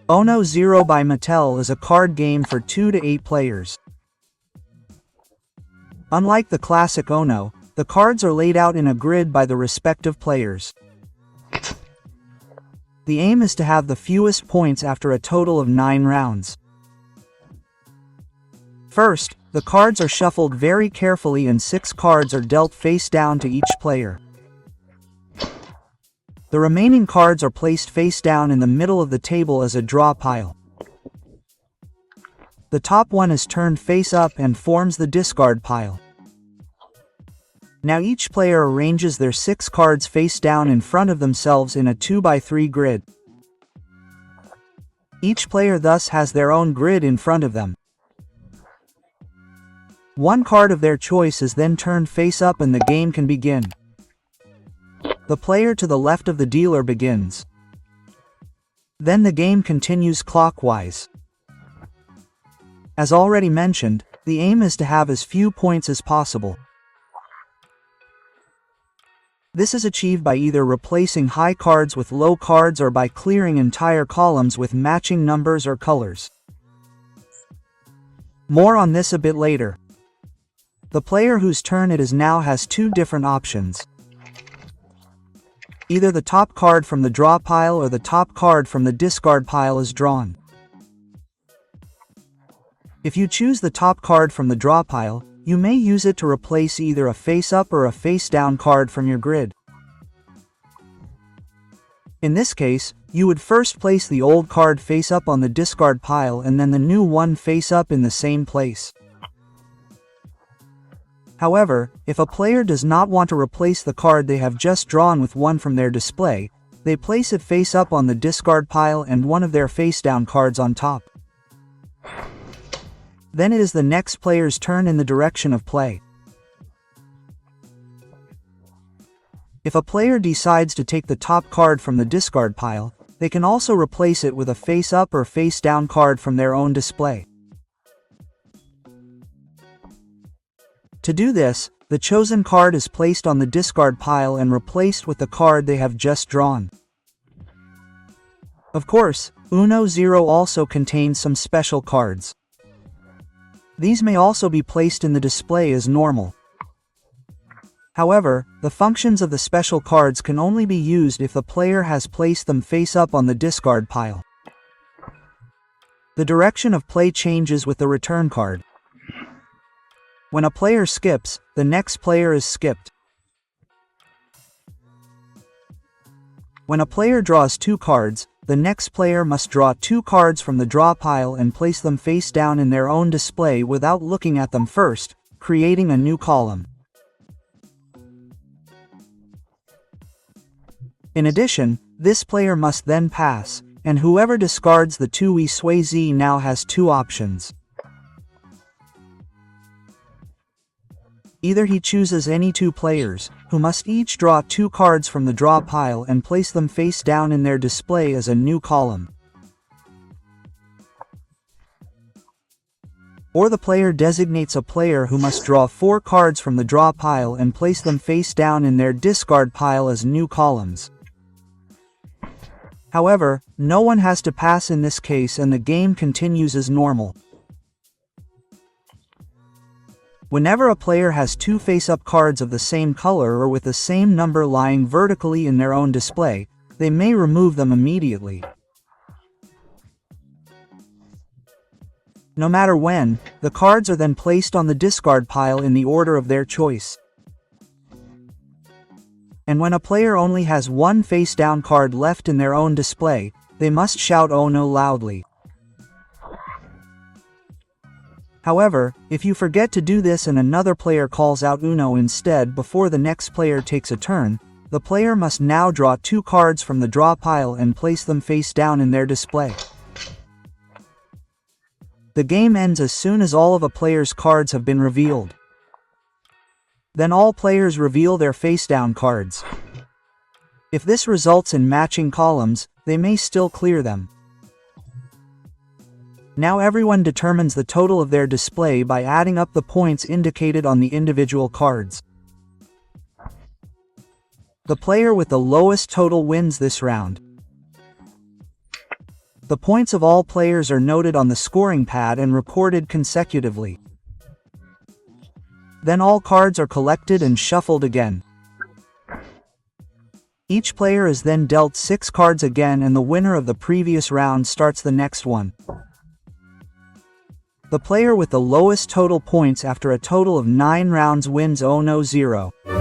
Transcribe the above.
Ono Zero by Mattel is a card game for 2 to 8 players. Unlike the classic Ono, the cards are laid out in a grid by the respective players. The aim is to have the fewest points after a total of 9 rounds. First, the cards are shuffled very carefully and 6 cards are dealt face down to each player. The remaining cards are placed face down in the middle of the table as a draw pile. The top one is turned face up and forms the discard pile. Now each player arranges their 6 cards face down in front of themselves in a 2x3 grid. Each player thus has their own grid in front of them. One card of their choice is then turned face up and the game can begin. The player to the left of the dealer begins. Then the game continues clockwise. As already mentioned, the aim is to have as few points as possible. This is achieved by either replacing high cards with low cards or by clearing entire columns with matching numbers or colors. More on this a bit later. The player whose turn it is now has 2 different options. Either the top card from the draw pile or the top card from the discard pile is drawn. If you choose the top card from the draw pile, you may use it to replace either a face-up or a face-down card from your grid. In this case, you would first place the old card face-up on the discard pile and then the new one face-up in the same place. However, if a player does not want to replace the card they have just drawn with one from their display, they place it face up on the discard pile and one of their face down cards on top. Then it is the next player's turn in the direction of play. If a player decides to take the top card from the discard pile, they can also replace it with a face up or face down card from their own display. To do this, the chosen card is placed on the discard pile and replaced with the card they have just drawn. Of course, Uno Zero also contains some special cards. These may also be placed in the display as normal. However, the functions of the special cards can only be used if the player has placed them face up on the discard pile. The direction of play changes with the return card. When a player skips, the next player is skipped. When a player draws 2 cards, the next player must draw 2 cards from the draw pile and place them face down in their own display without looking at them first, creating a new column. In addition, this player must then pass, and whoever discards the 2 sway Z now has 2 options. Either he chooses any 2 players, who must each draw 2 cards from the draw pile and place them face down in their display as a new column. Or the player designates a player who must draw 4 cards from the draw pile and place them face down in their discard pile as new columns. However, no one has to pass in this case and the game continues as normal. Whenever a player has 2 face-up cards of the same color or with the same number lying vertically in their own display, they may remove them immediately. No matter when, the cards are then placed on the discard pile in the order of their choice. And when a player only has 1 face-down card left in their own display, they must shout "Oh no" loudly. However, if you forget to do this and another player calls out Uno instead before the next player takes a turn, the player must now draw 2 cards from the draw pile and place them face down in their display. The game ends as soon as all of a player's cards have been revealed. Then all players reveal their face down cards. If this results in matching columns, they may still clear them. Now everyone determines the total of their display by adding up the points indicated on the individual cards. The player with the lowest total wins this round. The points of all players are noted on the scoring pad and recorded consecutively. Then all cards are collected and shuffled again. Each player is then dealt 6 cards again, and the winner of the previous round starts the next one. The player with the lowest total points after a total of 9 rounds wins 0-0.